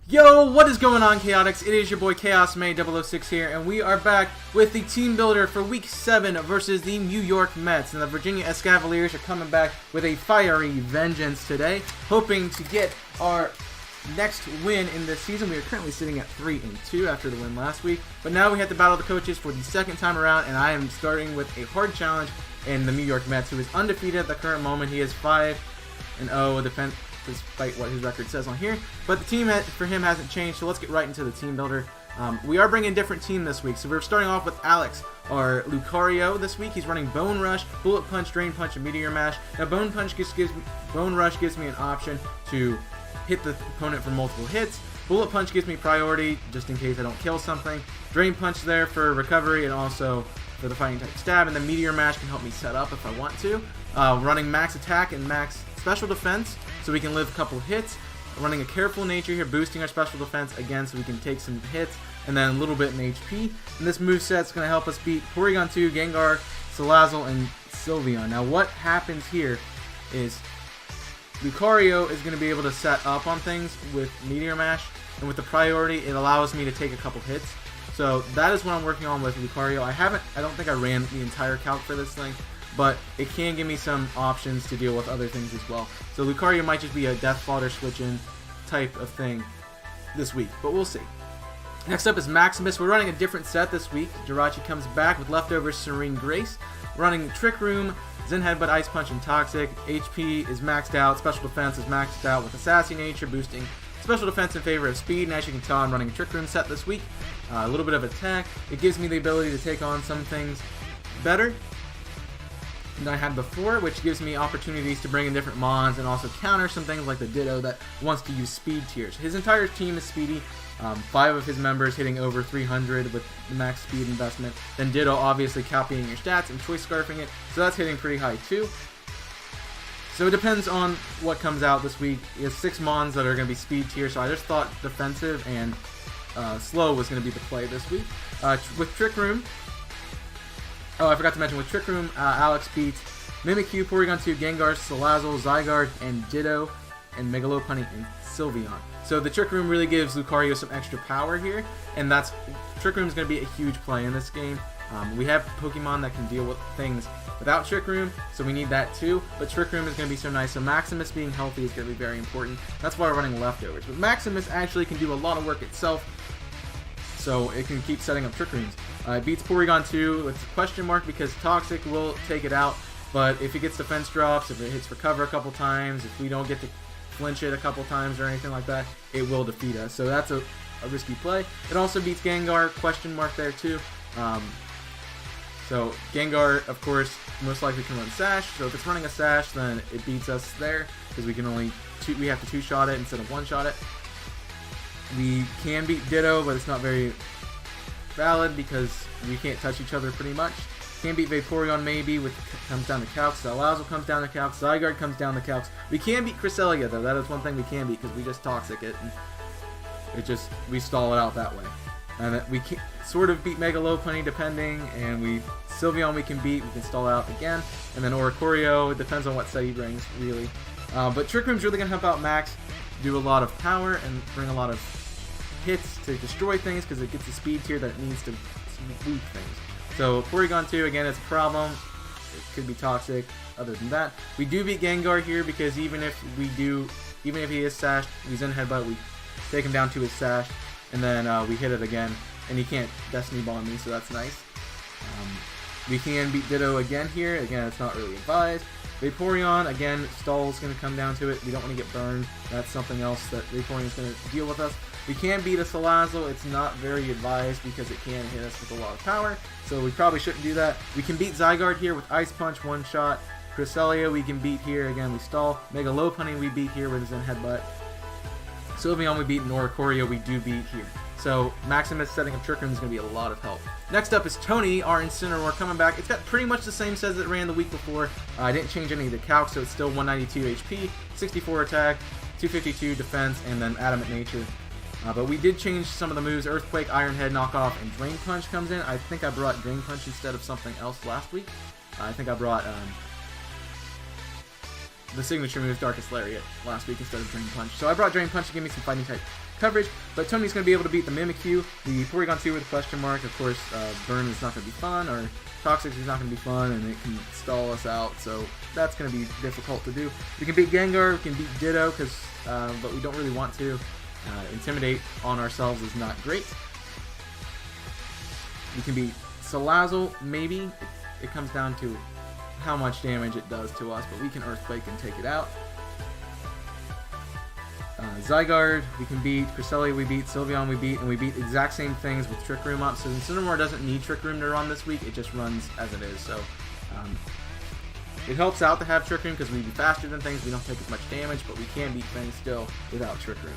Yo, what is going on, Chaotix? It is your boy Chaos May 006 here, and we are back with the team builder for Week 7 versus the New York Mets. And the Virginia Escavaliers are coming back with a fiery vengeance today, hoping to get our next win in this season. We are currently sitting at 3-2 after the win last week, but now we have to battle the coaches for the second time around, and I am starting with a hard challenge in the New York Mets, who is undefeated at the current moment. He is 5-0 defense, despite what his record says on here, but the team for him hasn't changed, so let's get right into the team builder. We are bringing a different team this week, so we're starting off with Alex, our Lucario this week. He's running Bone Rush, Bullet Punch, Drain Punch, and Meteor Mash. Now Bone Rush gives me an option to hit the opponent for multiple hits. Bullet Punch gives me priority just in case I don't kill something. Drain Punch there for recovery and also for the fighting type stab, and then Meteor Mash can help me set up if I want to. Running Max Attack and Max Special Defense so we can live a couple hits. Running a Careful Nature here, boosting our special defense again so we can take some hits, and then a little bit in HP. And this moveset's going to help us beat Porygon 2, Gengar, Salazzle, and Sylveon. Now what happens here is Lucario is going to be able to set up on things with Meteor Mash, and with the priority it allows me to take a couple hits. So that is what I'm working on with Lucario. I don't think I ran the entire calc for this thing, but it can give me some options to deal with other things as well. So Lucario might just be a Death Fodder switch-in type of thing this week, but we'll see. Next up is Maximus. We're running a different set this week. Jirachi comes back with Leftover, Serene Grace. We're running Trick Room, Zen Headbutt, Ice Punch, and Toxic. HP is maxed out. Special Defense is maxed out with Assassin Nature, boosting Special Defense in favor of Speed. And as you can tell, I'm running a Trick Room set this week. A little bit of attack. It gives me the ability to take on some things better than I had before, which gives me opportunities to bring in different mons and also counter some things like the Ditto that wants to use speed tiers. His entire team is speedy. 5 of his members hitting over 300 with the max speed investment. Then Ditto obviously copying your stats and choice scarfing it, so that's hitting pretty high too. So it depends on what comes out this week. He has 6 mons that are going to be speed tier, so I just thought defensive and slow was going to be the play this week. With Trick Room, I forgot to mention, with Trick Room, Alex beats Mimikyu, Porygon 2, Gengar, Salazzle, Zygarde, and Ditto, and Megalopunny, and Sylveon. So the Trick Room really gives Lucario some extra power here, and Trick Room is going to be a huge play in this game. We have Pokemon that can deal with things without Trick Room, so we need that too, but Trick Room is going to be so nice, so Maximus being healthy is going to be very important. That's why we're running Leftovers. But Maximus actually can do a lot of work itself, so it can keep setting up Trick Rooms. It beats Porygon 2 with a question mark because Toxic will take it out, but if it gets defense drops, if it hits recover a couple times, if we don't get to flinch it a couple times or anything like that, it will defeat us. So that's a risky play. It also beats Gengar, question mark there too. So Gengar, of course, most likely can run Sash. So if it's running a Sash, then it beats us there because we have to 2-shot it instead of 1-shot it. We can beat Ditto, but it's not very valid because we can't touch each other pretty much. Can beat Vaporeon maybe, which comes down to Calcs. Salazzle comes down to Calcs. Zygarde comes down to Calcs. We can beat Cresselia though. That is one thing we can beat because we just Toxic it, and we stall it out that way. And we can sort of beat Megalopunny depending, and Sylveon we can beat. We can stall it out again, and then Oricorio. It depends on what set he brings really. But Trick Room's really gonna help out Max, do a lot of power and bring a lot of hits to destroy things because it gets the speed tier that it needs to weak things. So Porygon 2, again, it's a problem. It could be Toxic. Other than that, we do beat Gengar here because even if he is sashed, we Zen Headbutt, we take him down to his sash, and then we hit it again, and he can't Destiny Ball me, so that's nice. We can beat Ditto again here. Again, it's not really advised. Vaporeon, again, stall's going to come down to it. We don't want to get burned. That's something else that Vaporeon is going to deal with us. We can beat a Salazzle. It's not very advised because it can hit us with a lot of power, so we probably shouldn't do that. We can beat Zygarde here with Ice Punch, 1-shot. Cresselia we can beat here. Again, we stall. Megalopunny we beat here with Zen Headbutt. Sylveon we beat, and Oricorio we do beat here. So Maximus setting up Trick Room is going to be a lot of help. Next up is Tony, our Incineroar, coming back. It's got pretty much the same sets that it ran the week before. I didn't change any of the calcs, so it's still 192 HP, 64 attack, 252 defense, and then Adamant Nature. But we did change some of the moves. Earthquake, Iron Head, Knockoff, and Drain Punch comes in. I think I brought Drain Punch instead of something else last week. I think I brought the signature move Darkest Lariat last week instead of Drain Punch. So I brought Drain Punch to give me some fighting type coverage. But Tony's going to be able to beat the Mimikyu, the Porygon 2 with a question mark. Of course, Burn is not going to be fun, or Toxic is not going to be fun, and it can stall us out, so that's going to be difficult to do. We can beat Gengar, we can beat Ditto, but we don't really want to. Intimidate on ourselves is not great. We can beat Salazzle, maybe. It comes down to how much damage it does to us, but we can Earthquake and take it out. Zygarde, we can beat. Cresselia, we beat. Sylveon, we beat. And we beat the exact same things with Trick Room up. So Incineroar doesn't need Trick Room to run this week. It just runs as it is. So it helps out to have Trick Room because we be faster than things. We don't take as much damage, but we can beat things still without Trick Room.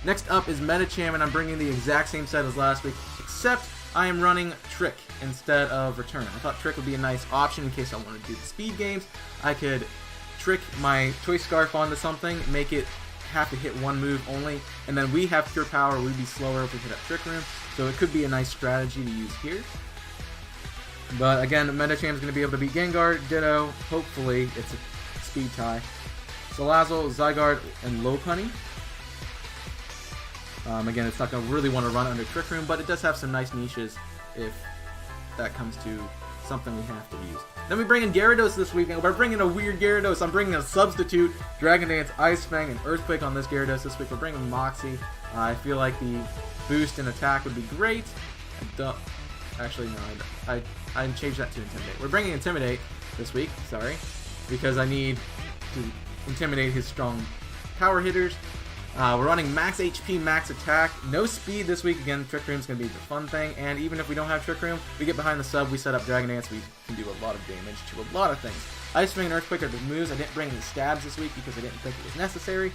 Next up is Medicham, and I'm bringing the exact same set as last week, except I am running Trick instead of Return. I thought Trick would be a nice option in case I wanted to do the speed games. I could trick my Choice Scarf onto something, make it have to hit one move only, and then we have pure power. We'd be slower if we hit up Trick Room, so it could be a nice strategy to use here. But again, Medicham's going to be able to beat Gengar, Ditto. Hopefully, it's a speed tie. Salazzle, Zygarde, and Lopunny. Again, it's not going to really want to run under Trick Room, but it does have some nice niches if that comes to something we have to use. Then we bring in Gyarados this weekend. We're bringing a weird Gyarados. I'm bringing a substitute, Dragon Dance, Ice Fang, and Earthquake on this Gyarados this week. We're bringing Moxie. I feel like the boost in attack would be great. Actually, no, I changed that to Intimidate. We're bringing Intimidate this week, sorry, because I need to intimidate his strong power hitters. We're running max HP, max attack, no speed this week. Again, Trick Room's going to be the fun thing, and even if we don't have Trick Room, we get behind the sub, we set up Dragon Dance, we can do a lot of damage to a lot of things. Ice Fang and Earthquake are the moves. I didn't bring any stabs this week because I didn't think it was necessary,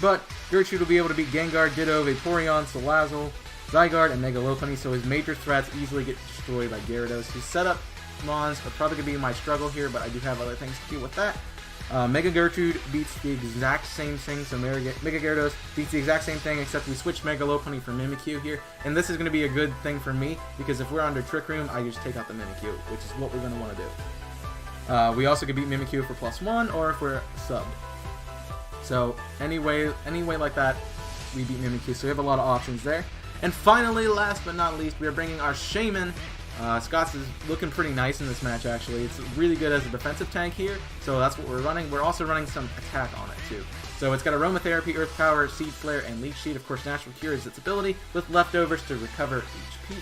but Gertrude will be able to beat Gengar, Ditto, Vaporeon, Salazzle, Zygarde, and Mega Lopunny, so his major threats easily get destroyed by Gyarados. His setup mons are probably going to be my struggle here, but I do have other things to do with that. Mega Gertrude beats the exact same thing, so Mega Gyarados beats the exact same thing, except we switch Mega Lopunny for Mimikyu here, and this is going to be a good thing for me, because if we're under Trick Room, I just take out the Mimikyu, which is what we're going to want to do. We also can beat Mimikyu for +1, or if we're subbed. So, any way like that, we beat Mimikyu, so we have a lot of options there. And finally, last but not least, we are bringing our Shaymin. Scott's is looking pretty nice in this match, actually. It's really good as a defensive tank here, so that's what we're running. We're also running some attack on it, too. So it's got Aromatherapy, Earth Power, Seed Flare, and Leech Seed. Of course, Natural Cure is its ability, with leftovers to recover HP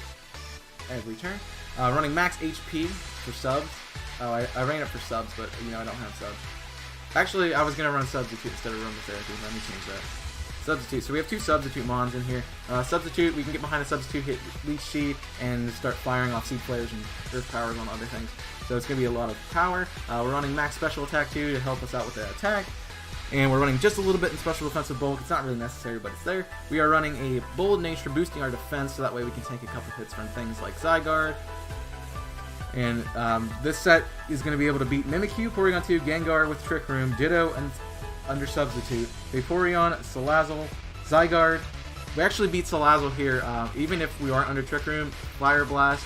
every turn. Running max HP for subs. Oh, I ran it for subs, but, you know, I don't have subs. Actually, I was going to run Substitute instead of Aromatherapy. Let me change that. Substitute. So we have two Substitute Mons in here. Substitute, we can get behind a Substitute, hit Leech Seed, and start firing off Seed Flares and Earth Powers on other things. So it's going to be a lot of power. We're running max Special Attack too to help us out with the attack. And we're running just a little bit in Special Defensive Bulk. It's not really necessary, but it's there. We are running a Bold Nature, boosting our defense, so that way we can take a couple hits from things like Zygarde. And this set is going to be able to beat Mimikyu, Porygon 2, Gengar with Trick Room, Ditto, and under Substitute, Vaporeon, Salazzle, Zygarde. We actually beat Salazzle here, even if we aren't under Trick Room. Fire Blast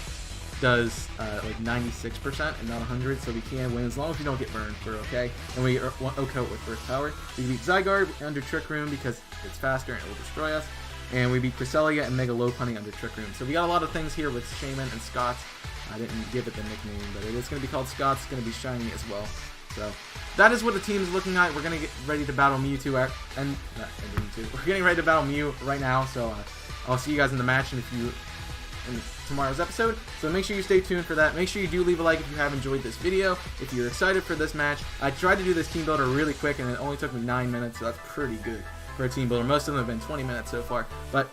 does like 96% and not 100, so we can win as long as we don't get burned. We're okay, and we OHKO with Earth Power. We beat Zygarde under Trick Room because it's faster and it will destroy us, and we beat Cresselia and Mega Lopunny under Trick Room. So we got a lot of things here with Shaymin and Scott's. I didn't give it the nickname, but it is going to be called Scott's. It's going to be shiny as well. So that is what the team is looking like. We're going to get ready to battle Mewtwo, We're getting ready to battle Mew right now, so I'll see you guys in the match in tomorrow's episode. So make sure you stay tuned for that. Make sure you do leave a like if you have enjoyed this video. If you're excited for this match, I tried to do this team builder really quick, and it only took me 9 minutes, so that's pretty good for a team builder. Most of them have been 20 minutes so far, but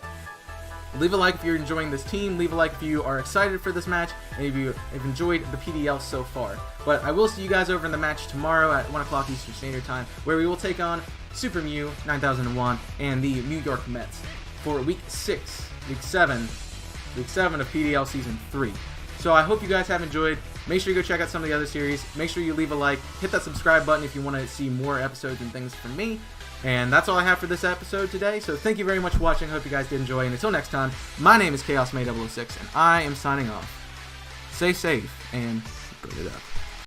leave a like if you're enjoying this team. Leave a like if you are excited for this match, and if you have enjoyed the PDL so far. But I will see you guys over in the match tomorrow at 1 o'clock Eastern Standard Time, where we will take on Super Mew 9001 and the New York Mets for Week 7 of PDL Season 3. So I hope you guys have enjoyed. Make sure you go check out some of the other series. Make sure you leave a like. Hit that subscribe button if you want to see more episodes and things from me. And that's all I have for this episode today, so thank you very much for watching. I hope you guys did enjoy, and until next time, my name is ChaosMay006, and I am signing off. Stay safe, and build it up.